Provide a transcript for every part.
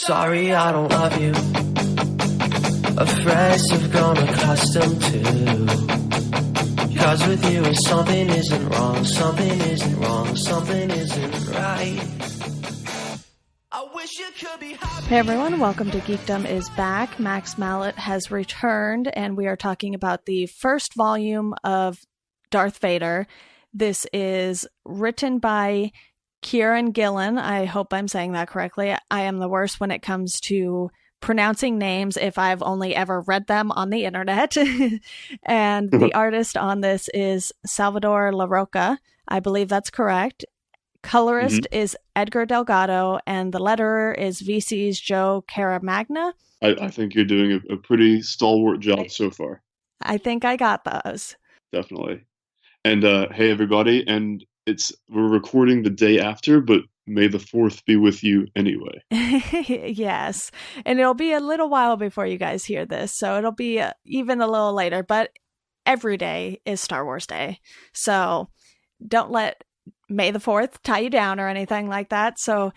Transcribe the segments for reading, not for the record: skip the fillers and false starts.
Sorry, I don't love you. A phrase you've grown accustomed to. Cause with you something isn't wrong, something isn't wrong, something isn't right. I wish you could be happy. Hey everyone, welcome to Geekdom is back. Max Mallet has returned and we are talking about the first volume of Darth Vader. This is written by Kieron Gillen. I hope I'm saying that correctly. I am the worst when it comes to pronouncing names if I've only ever read them on the internet. And the artist on this is Salvador Larroca. I believe that's correct. Colorist is Edgar Delgado, and the letterer is VC's Joe Caramagna. I think you're doing a pretty stalwart job so far. I think I got those. Definitely. And hey everybody, and we're recording the day after, but may the 4th be with you anyway. Yes, and it'll be a little while before you guys hear this, so it'll be even a little later, but every day is Star Wars Day, so don't let May the 4th tie you down or anything like that. So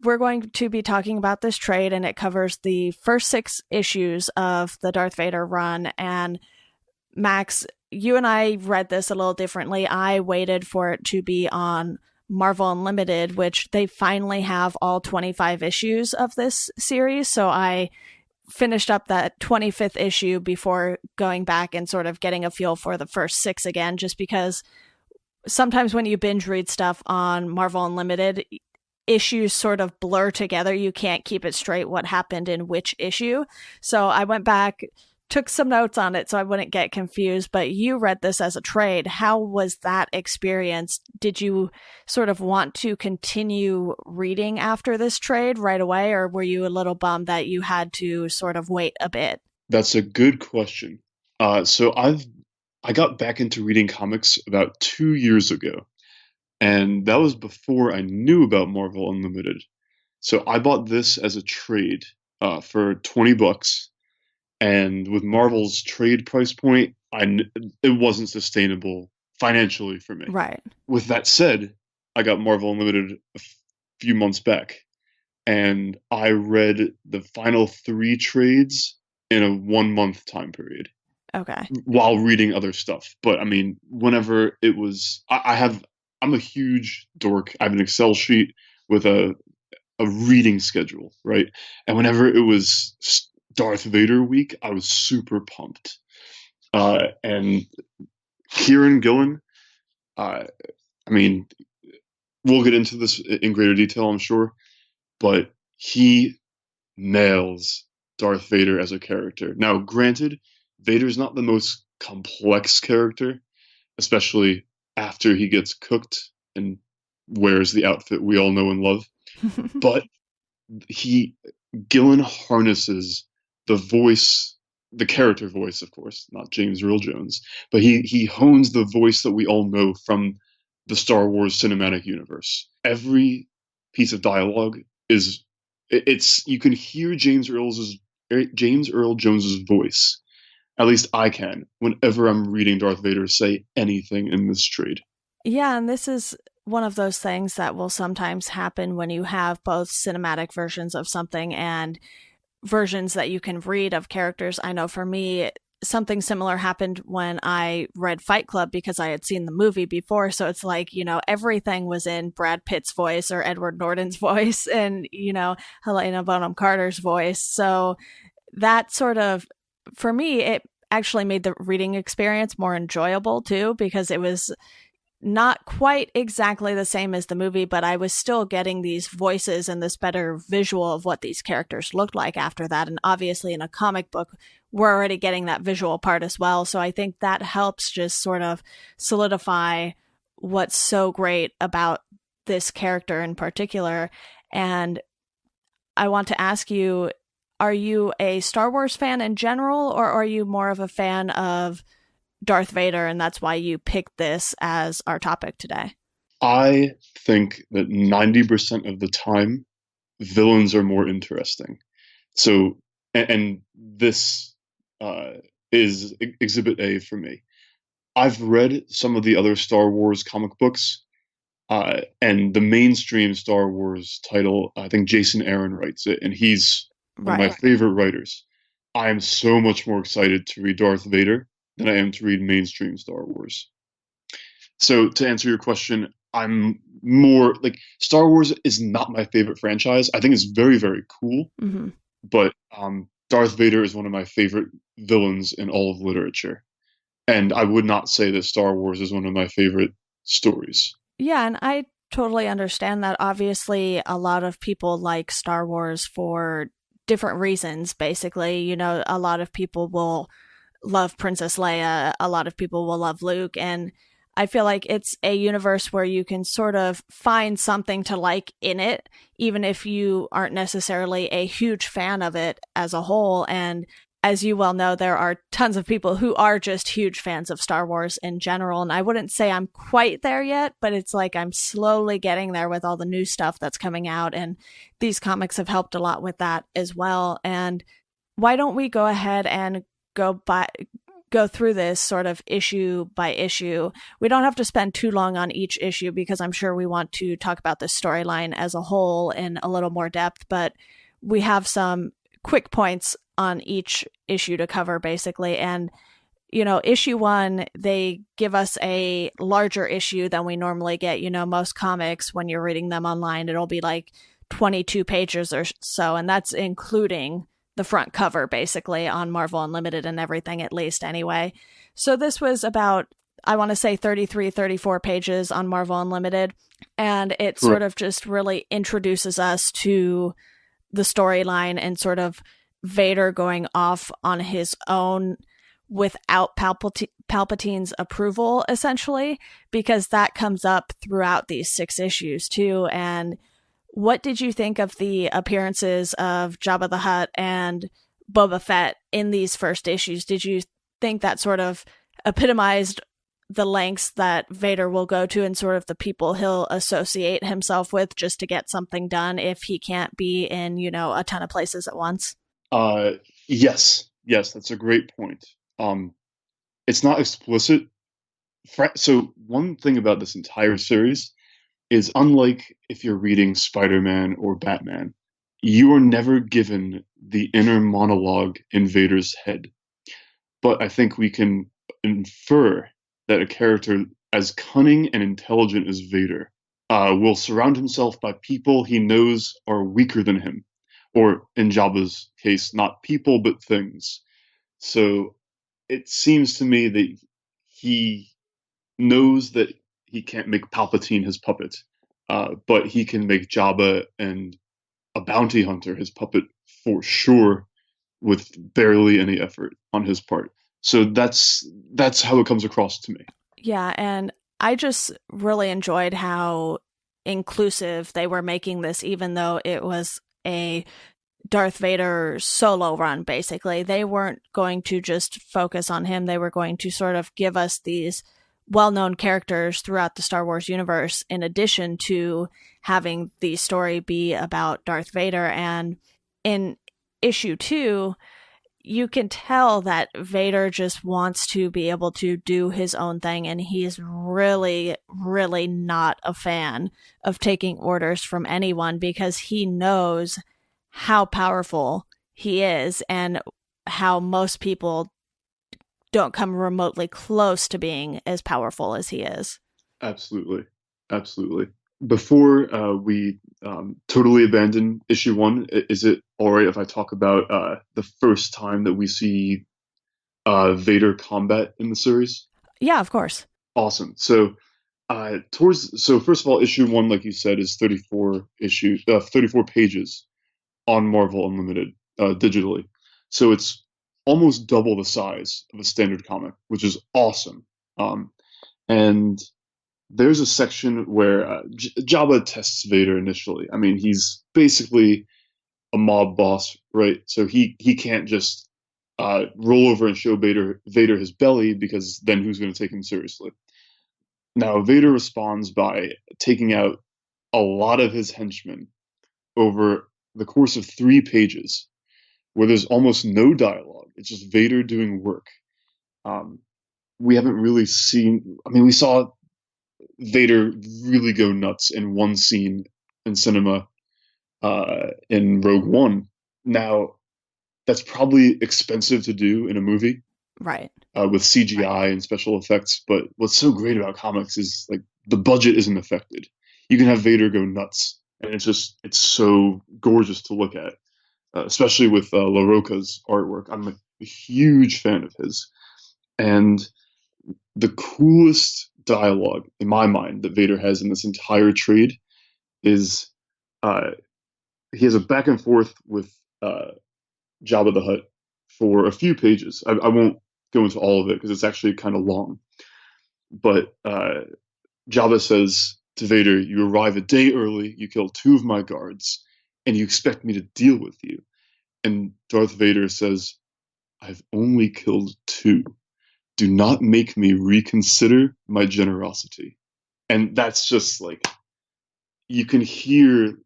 we're going to be talking about this trade, and it covers the first 6 issues of the Darth Vader run. And Max, you and I read this a little differently. I waited for it to be on Marvel Unlimited, which they finally have all 25 issues of this series. So I finished up that 25th issue before going back and sort of getting a feel for the first 6 again, just because sometimes when you binge read stuff on Marvel Unlimited, issues sort of blur together. You can't keep it straight what happened in which issue. So I went back, took some notes on it so I wouldn't get confused, but you read this as a trade. How was that experience? Did you sort of want to continue reading after this trade right away, or were you a little bummed that you had to sort of wait a bit? That's a good question. So I got back into reading comics about 2 years ago, and that was before I knew about Marvel Unlimited. So I bought this as a trade for $20. And with Marvel's trade price point, it wasn't sustainable financially for me. Right. With that said, I got Marvel Unlimited a few months back, and I read the final 3 trades in a 1-month time period. Okay. While reading other stuff. But I mean, whenever it was, I'm a huge dork. I have an Excel sheet with a reading schedule, right? And whenever it was Darth Vader week, I was super pumped. And Kieron Gillen, I mean, we'll get into this in greater detail, I'm sure, but he nails Darth Vader as a character. Now, granted, Vader's not the most complex character, especially after he gets cooked and wears the outfit we all know and love. But Gillen harnesses the voice, the character voice, of course, not James Earl Jones, but he hones the voice that we all know from the Star Wars cinematic universe. Every piece of dialogue you can hear James Earl Jones's voice. At least I can, whenever I'm reading Darth Vader say anything in this trade. Yeah, and this is one of those things that will sometimes happen when you have both cinematic versions of something and versions that you can read of characters. I know for me, something similar happened when I read Fight Club because I had seen the movie before. So it's like, everything was in Brad Pitt's voice or Edward Norton's voice and, Helena Bonham Carter's voice. So that sort of, for me, it actually made the reading experience more enjoyable too, because it was not quite exactly the same as the movie, but I was still getting these voices and this better visual of what these characters looked like after that. And obviously in a comic book, we're already getting that visual part as well. So I think that helps just sort of solidify what's so great about this character in particular. And I want to ask you, are you a Star Wars fan in general, or are you more of a fan of Darth Vader, and that's why you picked this as our topic today? I think that 90% of the time, villains are more interesting. So, and this is Exhibit A for me. I've read some of the other Star Wars comic books, And the mainstream Star Wars title, I think Jason Aaron writes it, and he's one of my Right. favorite writers. I am so much more excited to read Darth Vader than I am to read mainstream Star Wars. So to answer your question, I'm more like Star Wars is not my favorite franchise. I think it's very, very cool, Hmm. but Darth Vader is one of my favorite villains in all of literature. And I would not say that Star Wars is one of my favorite stories. Yeah, and I totally understand that. Obviously, a lot of people like Star Wars for different reasons, basically. A lot of people will love Princess Leia, a lot of people will love Luke, and I feel like it's a universe where you can sort of find something to like in it, even if you aren't necessarily a huge fan of it as a whole. And as you well know, there are tons of people who are just huge fans of Star Wars in general. And I wouldn't say I'm quite there yet, but it's like I'm slowly getting there with all the new stuff that's coming out. And these comics have helped a lot with that as well. And why don't we go ahead and go through this sort of issue by issue. We don't have to spend too long on each issue because I'm sure we want to talk about the storyline as a whole in a little more depth, but we have some quick points on each issue to cover basically. And issue 1, they give us a larger issue than we normally get. Most comics, when you're reading them online, it'll be like 22 pages or so, and that's including the front cover basically on Marvel Unlimited and everything, at least anyway. So this was about, I want to say 33, 34 pages on Marvel Unlimited. And it sort of just really introduces us to the storyline and sort of Vader going off on his own without Palpatine's approval, essentially, because that comes up throughout these 6 issues too. And what did you think of the appearances of Jabba the Hutt and Boba Fett in these first issues? Did you think that sort of epitomized the lengths that Vader will go to and sort of the people he'll associate himself with just to get something done if he can't be in, a ton of places at once? Yes, that's a great point. It's not explicit. So one thing about this entire series is, unlike if you're reading Spider-Man or Batman, you are never given the inner monologue in Vader's head. But I think we can infer that a character as cunning and intelligent as Vader will surround himself by people he knows are weaker than him, or in Jabba's case, not people but things. So it seems to me that he knows that he can't make Palpatine his puppet, but he can make Jabba and a bounty hunter his puppet for sure, with barely any effort on his part. So that's how it comes across to me. Yeah, and I just really enjoyed how inclusive they were making this, even though it was a Darth Vader solo run, basically. They weren't going to just focus on him. They were going to sort of give us these well-known characters throughout the Star Wars universe, in addition to having the story be about Darth Vader. And in issue 2, you can tell that Vader just wants to be able to do his own thing, and he's really, really not a fan of taking orders from anyone because he knows how powerful he is and how most people don't come remotely close to being as powerful as he is. Absolutely. Before we totally abandon issue 1, is it all right if I talk about the first time that we see Vader combat in the series? Yeah, of course. Awesome. So first of all, issue 1, like you said, is 34 pages on Marvel Unlimited digitally. So it's almost double the size of a standard comic, which is awesome. And there's a section where Jabba tests Vader initially. I mean, he's basically a mob boss, right? So he can't just roll over and show Vader his belly, because then who's going to take him seriously? Now, Vader responds by taking out a lot of his henchmen over the course of 3 pages, where there's almost no dialogue. It's just Vader doing work. We haven't really seen. I mean, we saw Vader really go nuts in one scene in cinema in Rogue One. Now, that's probably expensive to do in a movie Right. with CGI and special effects. But what's so great about comics is like the budget isn't affected. You can have Vader go nuts, and it's so gorgeous to look at, especially with LaRocca's artwork. I'm a huge fan of his, and the coolest dialogue in my mind that Vader has in this entire trade is uh, he has a back and forth with Jabba the Hutt for a few pages. I won't go into all of it because it's actually kind of long. But Jabba says to Vader, "You arrive a day early, you kill two of my guards, and you expect me to deal with you." And Darth Vader says, "I've only killed two. Do not make me reconsider my generosity." And that's just like, you can hear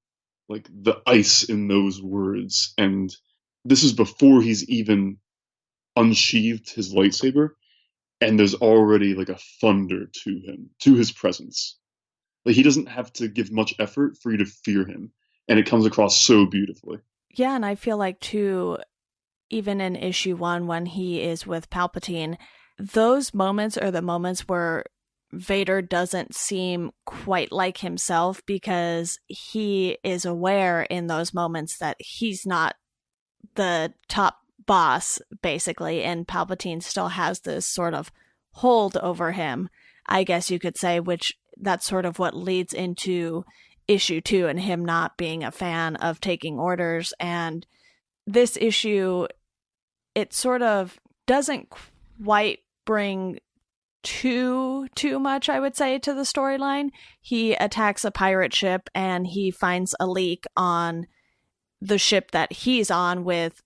like the ice in those words. And this is before he's even unsheathed his lightsaber. And there's already like a thunder to him, to his presence. Like he doesn't have to give much effort for you to fear him. And it comes across so beautifully. Yeah, and I feel like too, even in issue 1 when he is with Palpatine, those moments are the moments where Vader doesn't seem quite like himself because he is aware in those moments that he's not the top boss, basically, and Palpatine still has this sort of hold over him, I guess you could say, which that's sort of what leads into issue 2 and him not being a fan of taking orders. And this issue, it sort of doesn't quite bring too much, I would say, to the storyline. He attacks a pirate ship and he finds a leak on the ship that he's on with,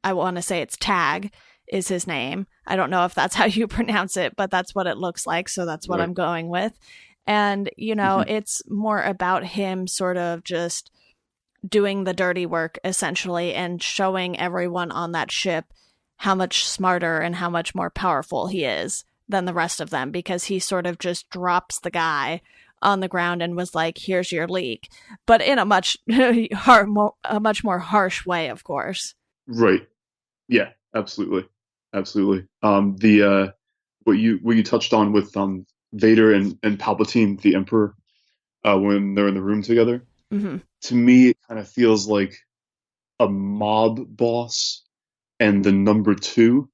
I want to say it's Tag is his name. I don't know if that's how you pronounce it, but that's what it looks like, so that's what I'm going with. And, it's more about him sort of just doing the dirty work, essentially, and showing everyone on that ship how much smarter and how much more powerful he is than the rest of them, because he sort of just drops the guy on the ground and was like, "Here's your leak," but in a much more harsh way, of course. Right. Yeah, absolutely. Absolutely. The what you touched on with Vader and Palpatine, the Emperor, when they're in the room together. Mm-hmm. To me, it kind of feels like a mob boss and the number two,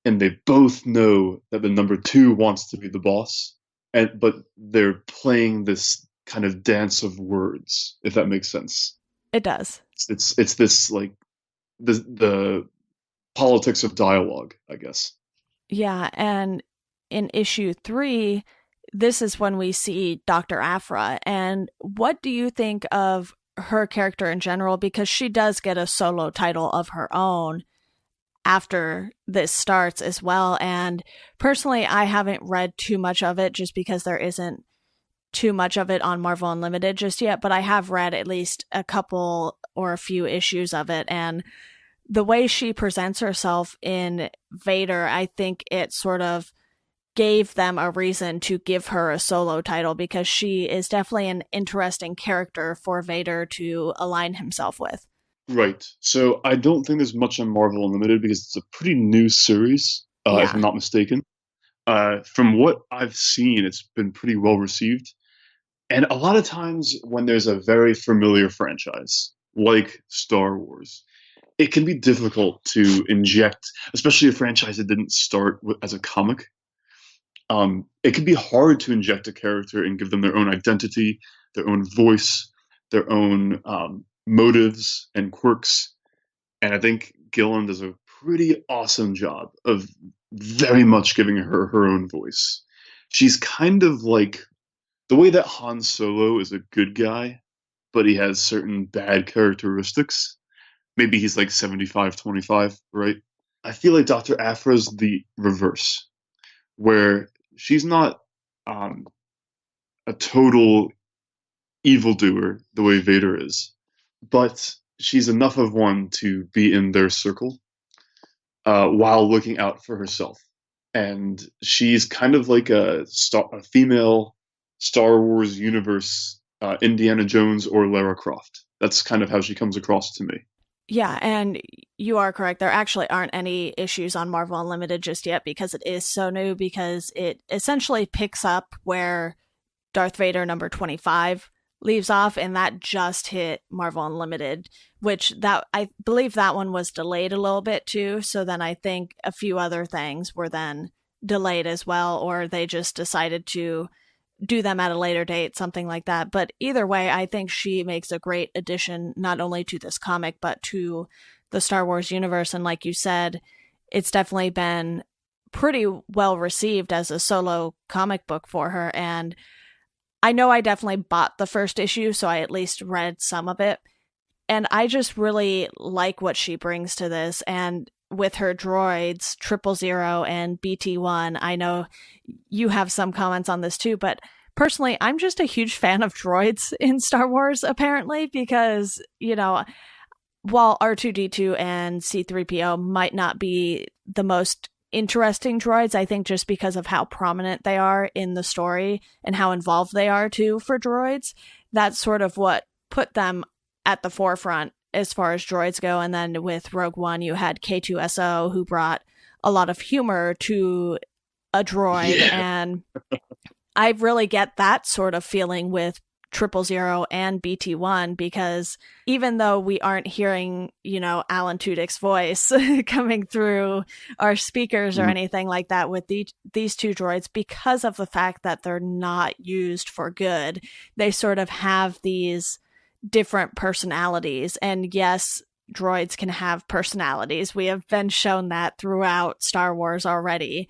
and they both know that the number two wants to be the boss, but they're playing this kind of dance of words, if that makes sense. It does. It's this like the politics of dialogue, I guess. Yeah, and in issue 3, this is when we see Dr. Aphra. And what do you think of her character in general? Because she does get a solo title of her own after this starts as well. And personally, I haven't read too much of it just because there isn't too much of it on Marvel Unlimited just yet, but I have read at least a couple or a few issues of it. And the way she presents herself in Vader, I think it sort of gave them a reason to give her a solo title, because she is definitely an interesting character for Vader to align himself with. Right. So I don't think there's much on Marvel Unlimited because it's a pretty new series, if I'm not mistaken. From what I've seen, it's been pretty well received. And a lot of times when there's a very familiar franchise, like Star Wars, it can be difficult to inject, especially a franchise that didn't start as a comic. It can be hard to inject a character and give them their own identity, their own voice, their own motives and quirks. And I think Gillen does a pretty awesome job of very much giving her her own voice. She's kind of like the way that Han Solo is a good guy, but he has certain bad characteristics. Maybe he's like 75-25, right? I feel like Dr. Aphra's the reverse, where she's not a total evildoer the way Vader is, but she's enough of one to be in their circle while looking out for herself. And she's kind of like a female Star Wars universe Indiana Jones or Lara Croft. That's kind of how she comes across to me. Yeah, and you are correct. There actually aren't any issues on Marvel Unlimited just yet because it is so new, because it essentially picks up where Darth Vader number 25 leaves off, and that just hit Marvel Unlimited, which that I believe that one was delayed a little bit too. So then I think a few other things were then delayed as well, or they just decided to do them at a later date, something like that. But either way, I think she makes a great addition, not only to this comic, but to the Star Wars universe. And like you said, it's definitely been pretty well received as a solo comic book for her. And I know I definitely bought the first issue, so I at least read some of it. And I just really like what she brings to this. And with her droids, 000 and BT1, I know you have some comments on this too, but personally, I'm just a huge fan of droids in Star Wars, apparently, because, while R2D2 and C3PO might not be the most interesting droids, I think just because of how prominent they are in the story and how involved they are too for droids, that's sort of what put them at the forefront as far as droids go. And then with Rogue One, you had K2SO, who brought a lot of humor to a droid. Yeah. And I really get that sort of feeling with 000 and BT1, because even though we aren't hearing, Alan Tudyk's voice coming through our speakers or anything like that with these two droids, because of the fact that they're not used for good, they sort of have these different personalities. And yes, droids can have personalities. We have been shown that throughout Star Wars already.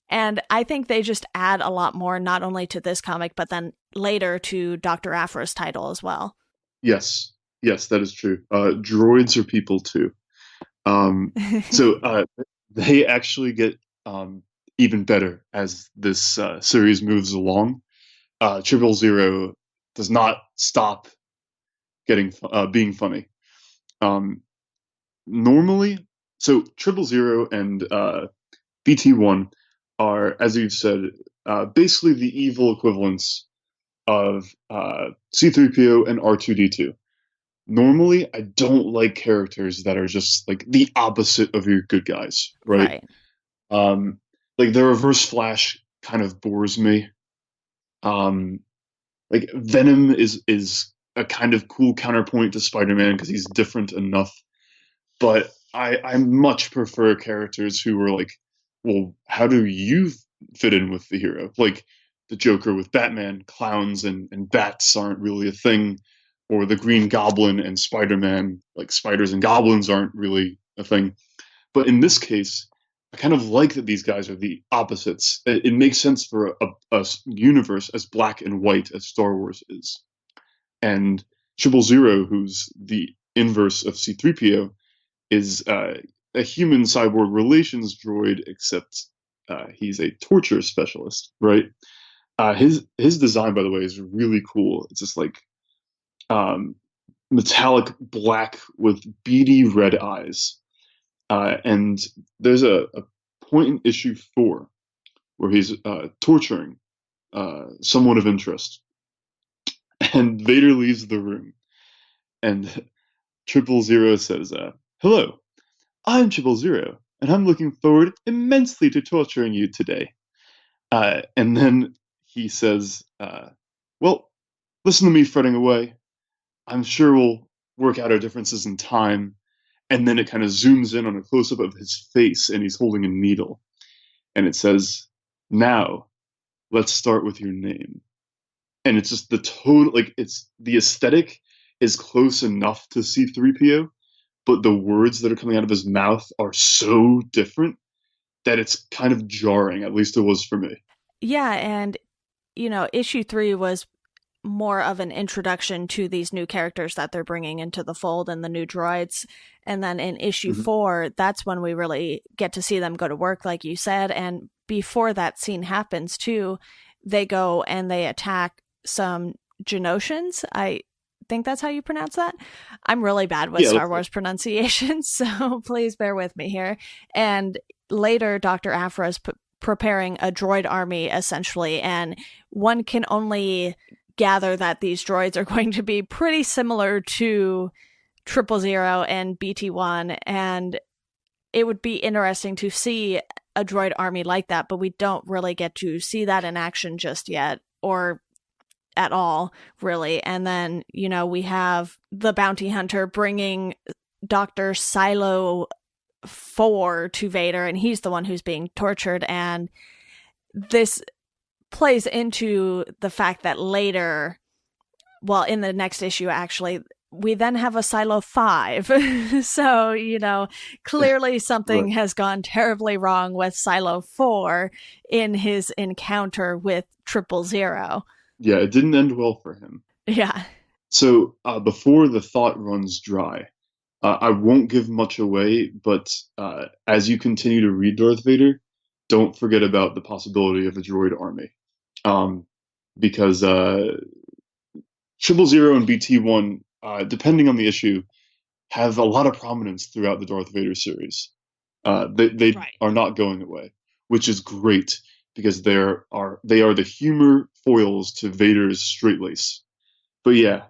And I think they just add a lot more, not only to this comic, but then later to Dr. Aphra's title as well. Yes, that is true. Droids are people too. So they actually get even better as this series moves along. 000 does not stop being funny. Normally, so 000 and BT1 are, as you've said, basically the evil equivalents of C3PO and R2D2. Normally, I don't like characters that are just like the opposite of your good guys, right? Like the Reverse Flash kind of bores me. Like Venom is a kind of cool counterpoint to Spider-Man because he's different enough, but I much prefer characters who are like, well, how do you fit in with the hero? Like the Joker with Batman, clowns and bats aren't really a thing, or the Green Goblin and Spider-Man, like spiders and goblins aren't really a thing. But in this case, I kind of like that these guys are the opposites. It makes sense for a universe as black and white as Star Wars is. And 000, who's the inverse of C3PO, is a human cyborg relations droid, except he's a torture specialist, right? His design, by the way, is really cool. It's just like metallic black with beady red eyes. And there's a point in issue 4 where he's torturing someone of interest. And Vader leaves the room. And 000 says, hello, I'm 000, and I'm looking forward immensely to torturing you today. And then he says, well, listen to me fretting away. I'm sure we'll work out our differences in time. And then it kind of zooms in on a close-up of his face, and he's holding a needle. And it says, now, let's start with your name. And it's just the total, like, it's the aesthetic is close enough to C3PO, but the words that are coming out of his mouth are so different that it's kind of jarring, at least it was for me. Yeah, and, issue 3 was more of an introduction to these new characters that they're bringing into the fold and the new droids. And then in issue 4, that's when we really get to see them go to work, like you said. And before that scene happens, too, they go and they attack some Genosians. I think that's how you pronounce that. I'm really bad with Star Wars pronunciation, so please bear with me here. And later, Dr. Aphra's preparing a droid army, essentially. And one can only gather that these droids are going to be pretty similar to 000 and BT-1. And it would be interesting to see a droid army like that, but we don't really get to see that in action just yet, or at all, really. And then, we have the bounty hunter bringing Dr. Silo 4 to Vader, and he's the one who's being tortured. And this plays into the fact that later, well, in the next issue, actually, we then have a Silo 5. So, clearly something Right. has gone terribly wrong with Silo 4 in his encounter with 000. Yeah, it didn't end well for him. Yeah. So before the thought runs dry, I won't give much away, but as you continue to read Darth Vader, don't forget about the possibility of a droid army. Because 000 and BT-1, depending on the issue, have a lot of prominence throughout the Darth Vader series. They Right. are not going away, which is great because they are the humor foils to Vader's straight lace. But yeah,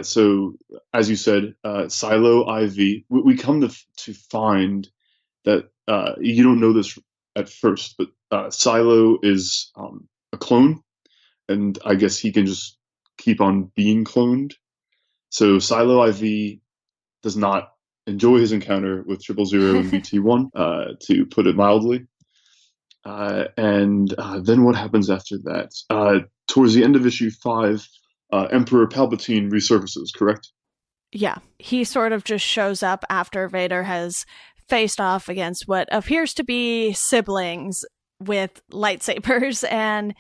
so as you said, Silo IV, we come to find that you don't know this at first, but Silo is a clone, and I guess he can just keep on being cloned. So Silo IV does not enjoy his encounter with 000 and BT-1, to put it mildly. And then what happens after that? Towards the end of issue 5, Emperor Palpatine resurfaces, correct? Yeah. He sort of just shows up after Vader has faced off against what appears to be siblings with lightsabers. And,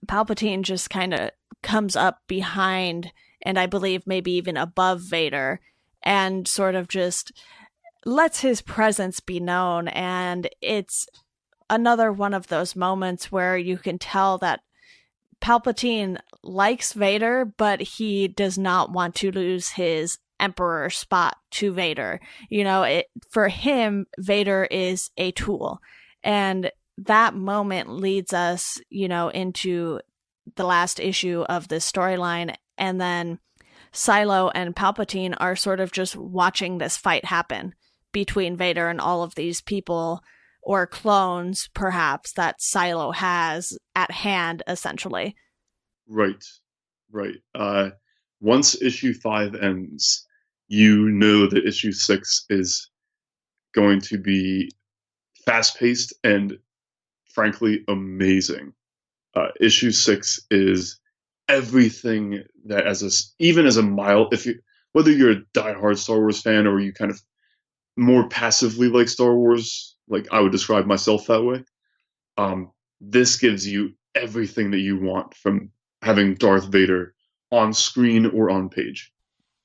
Palpatine just kind of comes up behind, and I believe maybe even above Vader, and sort of just lets his presence be known. And it's another one of those moments where you can tell that Palpatine likes Vader, but he does not want to lose his Emperor spot to Vader. For him, Vader is a tool. And that moment leads us, into the last issue of this storyline. And then Silo and Palpatine are sort of just watching this fight happen between Vader and all of these people, or clones, perhaps, that Silo has at hand, essentially. Right. Once issue 5 ends, you know that issue 6 is going to be fast-paced and, frankly, amazing. Issue 6 is everything that, even as a mild, whether you're a diehard Star Wars fan or you kind of more passively like Star Wars, like I would describe myself that way, this gives you everything that you want from having Darth Vader on screen or on page.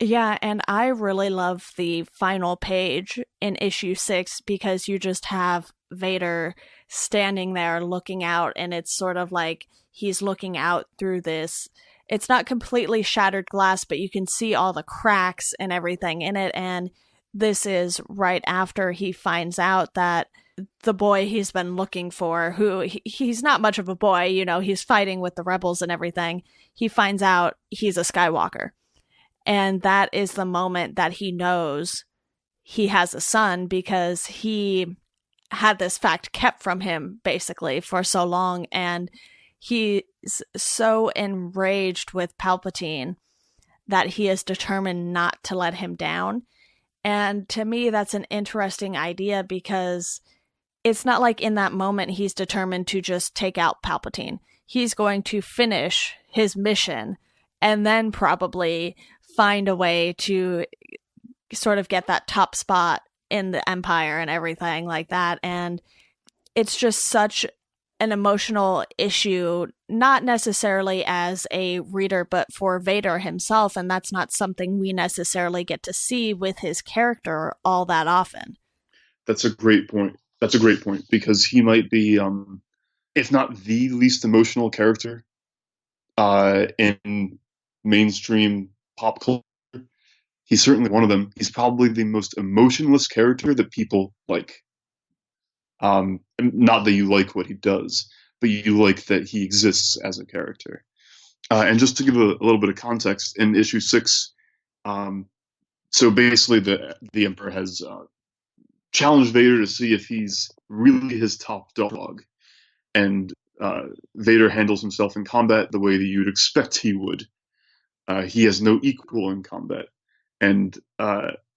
Yeah, and I really love the final page in issue 6 because you just have Vader standing there looking out, and it's sort of like he's looking out through this. It's not completely shattered glass, but you can see all the cracks and everything in it. And this is right after he finds out that the boy he's been looking for, who he's not much of a boy, he's fighting with the rebels and everything. He finds out he's a Skywalker. And that is the moment that he knows he has a son, because he had this fact kept from him basically for so long. And he's so enraged with Palpatine that he is determined not to let him down. And to me, that's an interesting idea, because it's not like in that moment he's determined to just take out Palpatine. He's going to finish his mission and then probably find a way to sort of get that top spot in the Empire and everything like that. And it's just such an emotional issue, not necessarily as a reader, but for Vader himself. And that's not something we necessarily get to see with his character all that often. That's a great point. Because he might be, if not the least emotional character in mainstream pop culture. He's certainly one of them. He's probably the most emotionless character that people like. Not that you like what he does, but you like that he exists as a character. And just to give a little bit of context, in issue 6, um, so basically the Emperor has challenged Vader to see if he's really his top dog, and Vader handles himself in combat the way that you'd expect he would. He has no equal in combat, and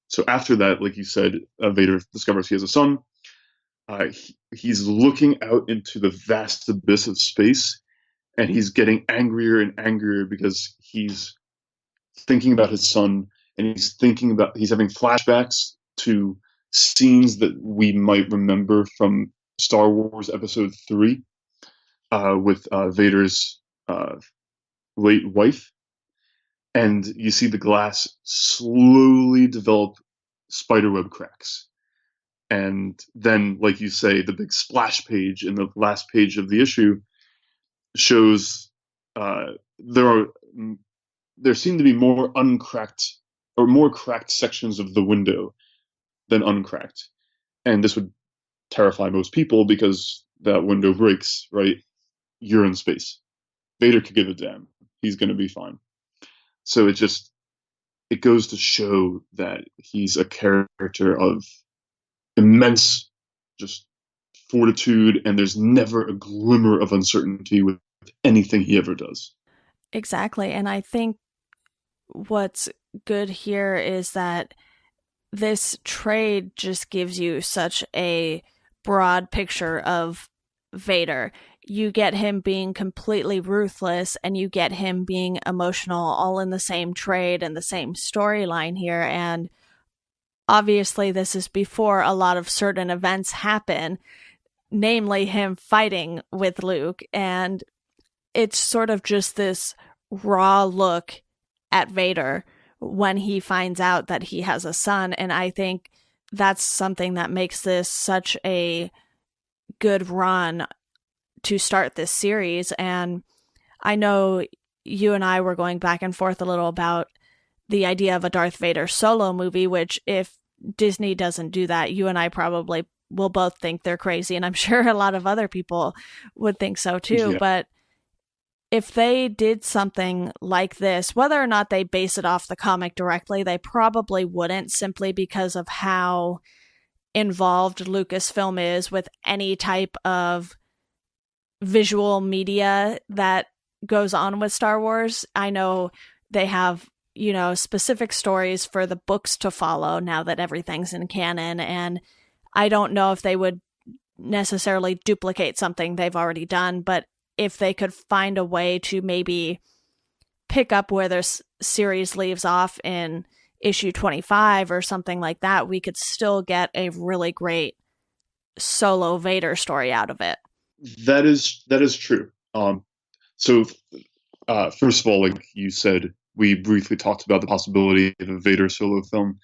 so after that, like you said, Vader discovers he has a son. He's looking out into the vast abyss of space, and he's getting angrier and angrier because he's thinking about his son, and he's having flashbacks to scenes that we might remember from Star Wars Episode 3 with Vader's late wife. And you see the glass slowly develop spiderweb cracks. And then, like you say, the big splash page in the last page of the issue shows there seem to be more uncracked or more cracked sections of the window than uncracked. And this would terrify most people because that window breaks, right? You're in space. Vader could give a damn. He's going to be fine. So it goes to show that he's a character of immense just fortitude, and there's never a glimmer of uncertainty with anything he ever does. Exactly. And I think what's good here is that this trade just gives you such a broad picture of Vader. You get him being completely ruthless, and you get him being emotional, all in the same trade and the same storyline here. And obviously this is before a lot of certain events happen, namely him fighting with Luke. And it's sort of just this raw look at Vader when he finds out that he has a son. And I think that's something that makes this such a good run to start this series. And I know you and I were going back and forth a little about the idea of a Darth Vader solo movie, which if Disney doesn't do that, you and I probably will both think they're crazy. And I'm sure a lot of other people would think so too. Yeah. But if they did something like this, whether or not they base it off the comic directly, they probably wouldn't, simply because of how involved Lucasfilm is with any type of visual media that goes on with Star Wars. I know they have, specific stories for the books to follow now that everything's in canon, and I don't know if they would necessarily duplicate something they've already done, but if they could find a way to maybe pick up where this series leaves off in issue 25 or something like that, we could still get a really great solo Vader story out of it. That is true. So first of all, like you said, we briefly talked about the possibility of a Vader solo film.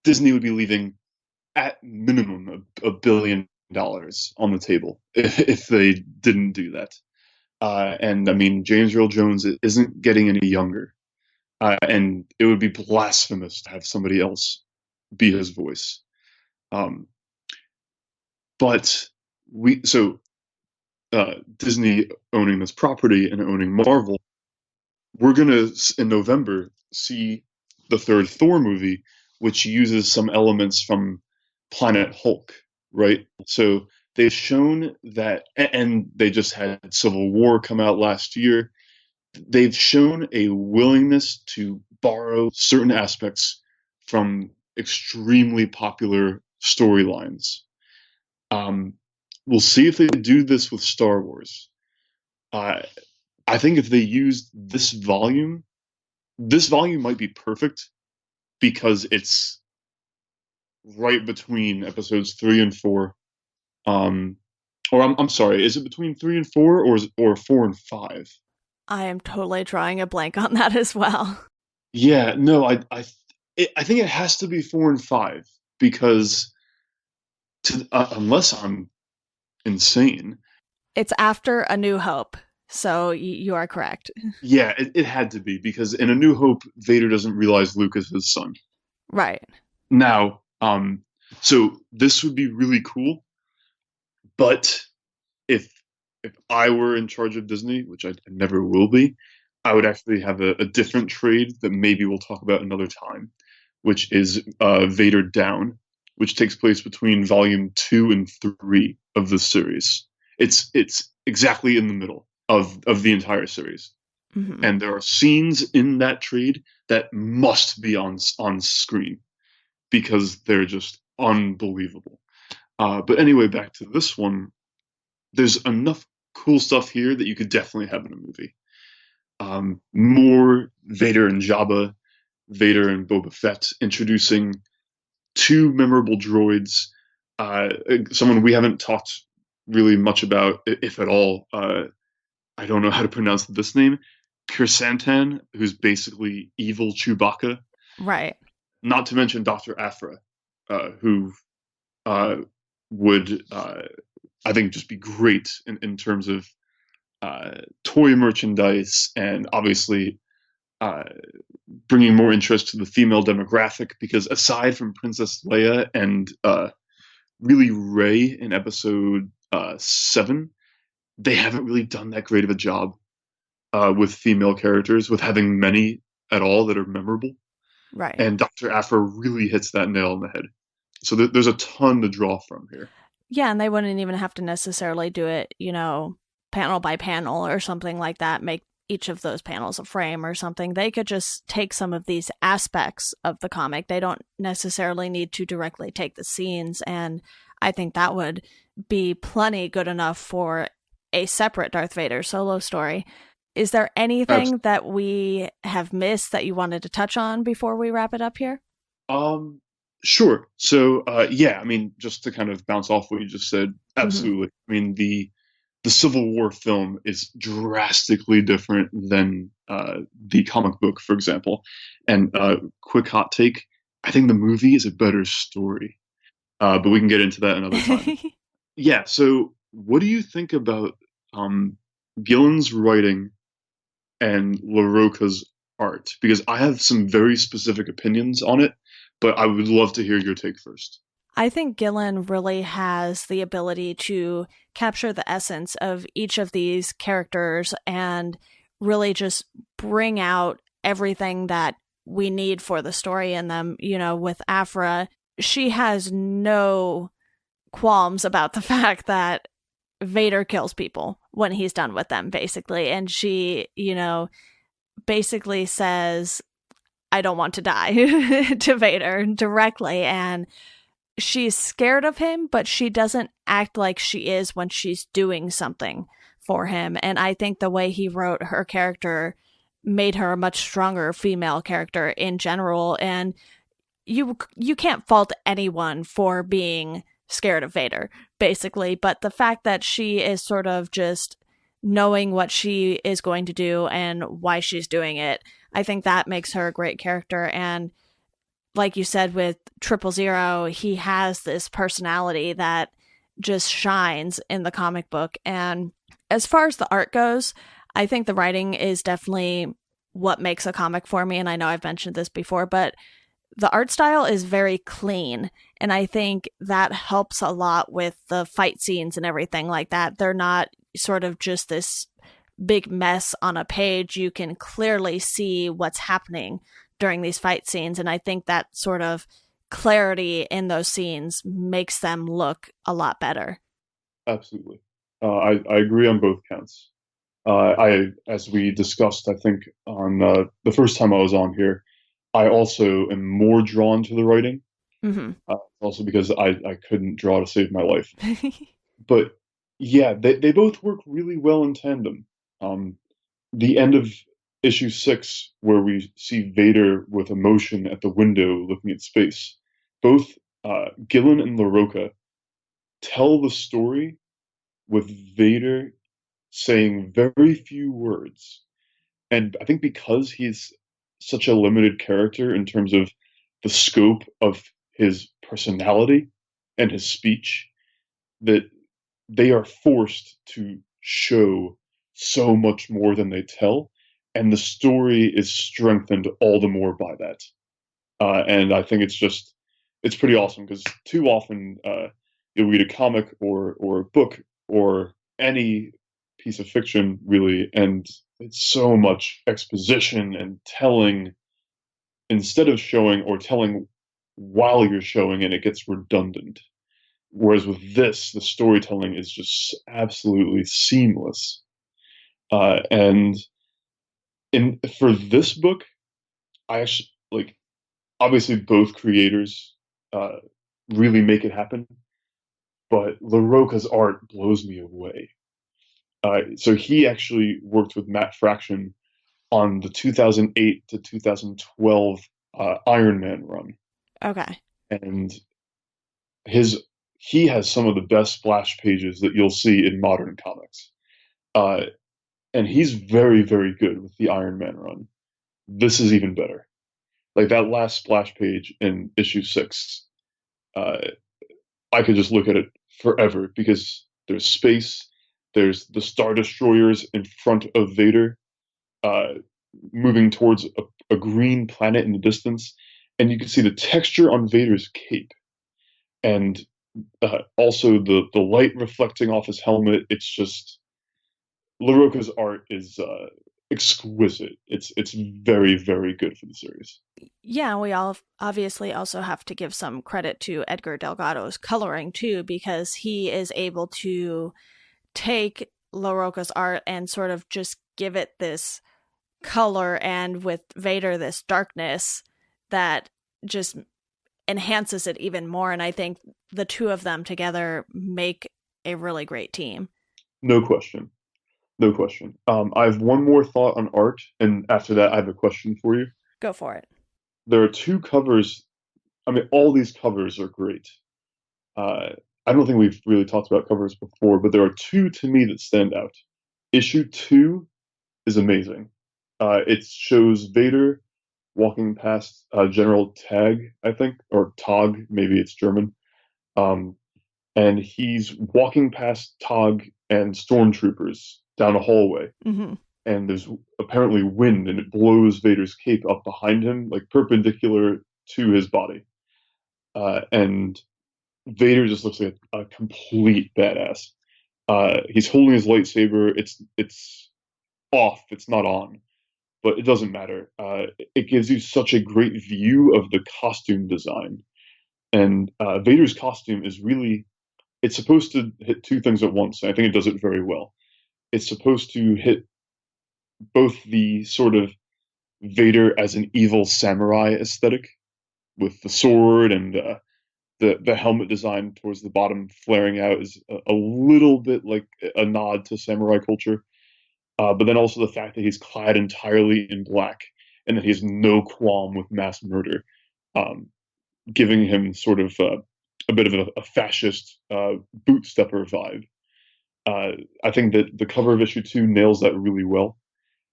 Disney would be leaving at minimum $1 billion on the table if they didn't do that. And I mean, James Earl Jones isn't getting any younger, and it would be blasphemous to have somebody else be his voice. But Disney owning this property and owning Marvel, we're gonna in November see the third Thor movie, which uses some elements from Planet Hulk, right? So they've shown that, and they just had Civil War come out last year. They've shown a willingness to borrow certain aspects from extremely popular storylines. We'll see if they do this with Star Wars. I think if they used this volume might be perfect because it's right between episodes 3 and 4. Or I'm sorry, is it between 3 and 4 or 4 and 5? I am totally drawing a blank on that as well. Yeah, no, I think it has to be 4 and 5 because unless I'm insane, it's after A New Hope, so you are correct. Yeah, it had to be because in A New Hope, Vader doesn't realize Luke is his son. Right. Now, so this would be really cool. But if I were in charge of Disney, which I never will be, I would actually have a different trade that maybe we'll talk about another time, which is Vader Down, which takes place between volume 2 and 3 of the series. It's exactly in the middle of the entire series. Mm-hmm. And there are scenes in that trade that must be on screen because they're just unbelievable. But anyway, back to this one. There's enough cool stuff here that you could definitely have in a movie. More Vader and Jabba, Vader and Boba Fett, introducing two memorable droids. Someone we haven't talked really much about, if at all. I don't know how to pronounce this name. Kirsantan, who's basically evil Chewbacca. Right. Not to mention Dr. Aphra, who would, I think, just be great in terms of toy merchandise and obviously bringing more interest to the female demographic. Because aside from Princess Leia and really Rey in episode 7, they haven't really done that great of a job with female characters, with having many at all that are memorable. Right. And Dr. Aphra really hits that nail on the head. So there's a ton to draw from here. Yeah, and they wouldn't even have to necessarily do it, panel by panel or something like that, make each of those panels a frame or something. They could just take some of these aspects of the comic. They don't necessarily need to directly take the scenes, and I think that would be plenty good enough for a separate Darth Vader solo story. Is there anything that we have missed that you wanted to touch on before we wrap it up here? Sure. So, just to kind of bounce off what you just said, absolutely. Mm-hmm. I mean, the Civil War film is drastically different than the comic book, for example. And quick hot take, I think the movie is a better story. But we can get into that another time. Yeah, so what do you think about Gillen's writing and LaRocca's art? Because I have some very specific opinions on it, but I would love to hear your take first. I think Gillen really has the ability to capture the essence of each of these characters and really just bring out everything that we need for the story in them. With Aphra, she has no qualms about the fact that Vader kills people when he's done with them, basically. And she, basically says, I don't want to die to Vader directly. And she's scared of him, but she doesn't act like she is when she's doing something for him. And I think the way he wrote her character made her a much stronger female character in general. And you can't fault anyone for being scared of Vader, basically. But the fact that she is sort of just knowing what she is going to do and why she's doing it, I think that makes her a great character. And like you said, with 000, he has this personality that just shines in the comic book. And as far as the art goes, I think the writing is definitely what makes a comic for me. And I know I've mentioned this before, but the art style is very clean. And I think that helps a lot with the fight scenes and everything like that. They're not sort of just this big mess on a page. You can clearly see what's happening during these fight scenes. And I think that sort of clarity in those scenes makes them look a lot better. Absolutely. I agree on both counts. As we discussed, I think on the first time I was on here, I also am more drawn to the writing. Mm-hmm. Also because I couldn't draw to save my life. But yeah, they both work really well in tandem. The end of issue 6, where we see Vader with emotion at the window looking at space, both Gillen and LaRocca tell the story with Vader saying very few words. And I think because he's such a limited character in terms of the scope of his personality and his speech, that they are forced to show so much more than they tell, and the story is strengthened all the more by that. And I think it's pretty awesome, because too often you'll read a comic or a book or any piece of fiction really, and it's so much exposition and telling instead of showing or telling while you're showing, and it gets redundant. Whereas with this, the storytelling is just absolutely seamless. And in for this book, I actually like obviously both creators uh, really make it happen, but LaRocca's art blows me away. So he actually worked with Matt Fraction on the 2008 to 2012 Iron Man run, Okay. and his he has some of the best splash pages that you'll see in modern comics. Uh, and he's very, very good with the Iron Man run. This is even better. Like that last splash page in issue 6, uh, I could just look at it forever because there's space, there's the Star Destroyers in front of Vader, uh, moving towards a green planet in the distance, and you can see the texture on Vader's cape, and also the light reflecting off his helmet. It's just LaRocca's art is exquisite. It's very, very good for the series. Yeah, we all obviously also have to give some credit to Edgar Delgado's coloring too, because he is able to take LaRocca's art and sort of just give it this color, and with Vader this darkness that just enhances it even more. And I think the two of them together make a really great team. No question. No question. I have one more thought on art, and after that, I have a question for you. Go for it. There are two covers. I mean, all these covers are great. Uh, I don't think we've really talked about covers before, but there are two to me that stand out. Issue 2 is amazing. It shows Vader walking past General Tag, I think, or Tog, maybe it's German. Um, and he's walking past Tog and stormtroopers down a hallway. Mm-hmm. And there's apparently wind, and it blows Vader's cape up behind him, like perpendicular to his body. And Vader just looks like a complete badass. He's holding his lightsaber. It's off. It's not on, but it doesn't matter. It gives you such a great view of the costume design. And Vader's costume is really, it's supposed to hit two things at once. And I think it does it very well. It's supposed to hit both the sort of Vader as an evil samurai aesthetic with the sword, and the helmet design towards the bottom flaring out is a little bit like a nod to samurai culture. But then also the fact that he's clad entirely in black and that he has no qualm with mass murder, um, giving him sort of a bit of a fascist boot stepper vibe. I think that the cover of issue 2 nails that really well.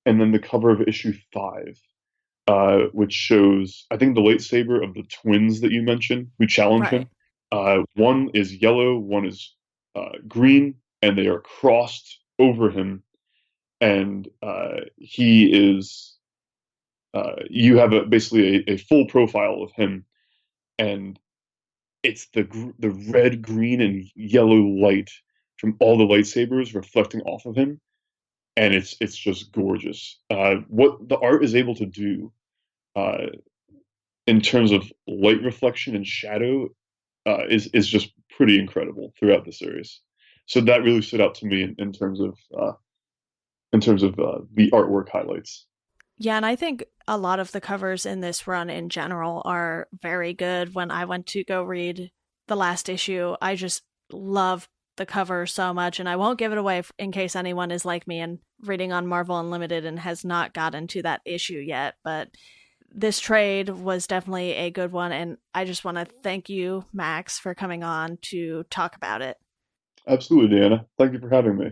And then the cover of issue 5, which shows, I think, the lightsaber of the twins that you mentioned who challenge Right. him. One is yellow, one is green, and they are crossed over him. And he is, you have basically a full profile of him, and it's the red, green, and yellow light from all the lightsabers reflecting off of him, and it's just gorgeous. What the art is able to do uh, in terms of light reflection and shadow is just pretty incredible throughout the series. So that really stood out to me in terms of the artwork highlights. Yeah, and I think a lot of the covers in this run in general are very good. When I went to go read the last issue, I just love the cover so much, and I won't give it away in case anyone is like me and reading on Marvel Unlimited and has not gotten to that issue yet. But this trade was definitely a good one, and I just want to thank you, Max, for coming on to talk about it. Absolutely, Deanna. Thank you for having me.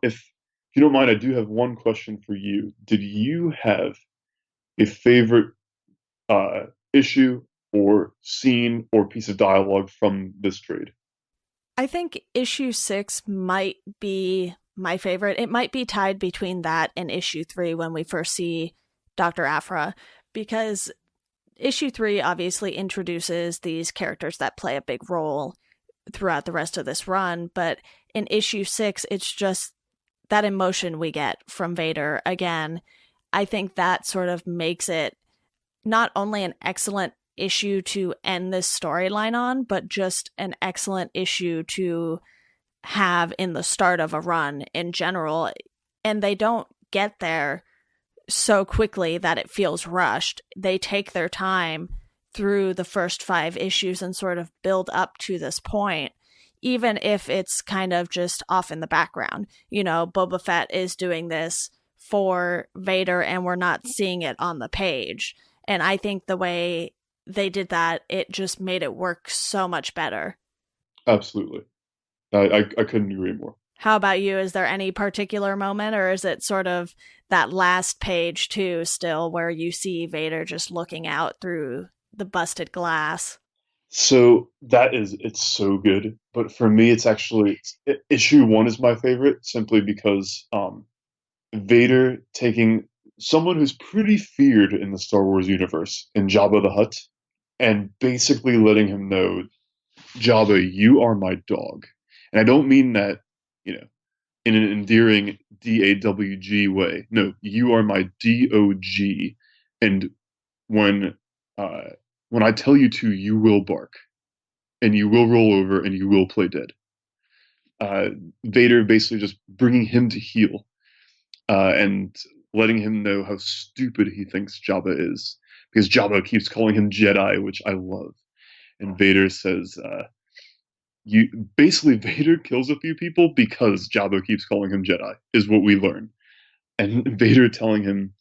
If you don't mind, I do have one question for you. Did you have a favorite issue or scene or piece of dialogue from this trade? I think issue 6 might be my favorite. It might be tied between that and issue 3 when we first see Dr. Aphra, because issue 3 obviously introduces these characters that play a big role throughout the rest of this run. But in issue 6, it's just that emotion we get from Vader again. I think that sort of makes it not only an excellent issue to end this storyline on, but just an excellent issue to have in the start of a run in general. And they don't get there so quickly that it feels rushed. They take their time through the first 5 issues and sort of build up to this point, even if it's kind of just off in the background. You know, Boba Fett is doing this for Vader and we're not seeing it on the page. And I think the way they did that, it just made it work so much better. Absolutely. I couldn't agree more. How about you? Is there any particular moment, or is it sort of that last page too still where you see Vader just looking out through the busted glass? So it's so good. But for me, it's actually issue 1 is my favorite simply because Vader taking someone who's pretty feared in the Star Wars universe in Jabba the Hutt and basically letting him know, Jabba, you are my dog. And I don't mean that, you know, in an endearing DAWG way. No, you are my DOG. And when I tell you to, you will bark, and you will roll over, and you will play dead. Vader basically just bringing him to heel, and letting him know how stupid he thinks Jabba is, because Jabba keeps calling him Jedi, which I love. And Vader says, Vader kills a few people because Jabba keeps calling him Jedi, is what we learn. And Vader telling him,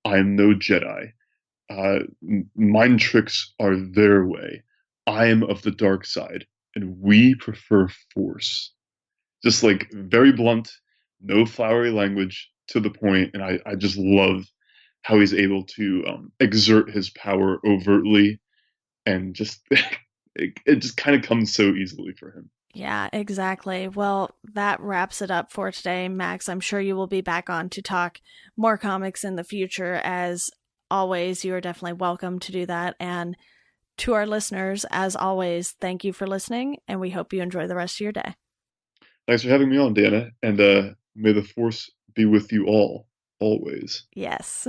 I am no Jedi. Mind tricks are their way. I am of the dark side, and we prefer force. Just like very blunt, no flowery language, to the point, and I just love how he's able to exert his power overtly, and just it just kind of comes so easily for him. Yeah, exactly. Well, that wraps it up for today, Max. I'm sure you will be back on to talk more comics in the future. As always, you are definitely welcome to do that. And to our listeners, as always, thank you for listening, and we hope you enjoy the rest of your day. Thanks for having me on, Dana, and may the force be with you all, always. Yes.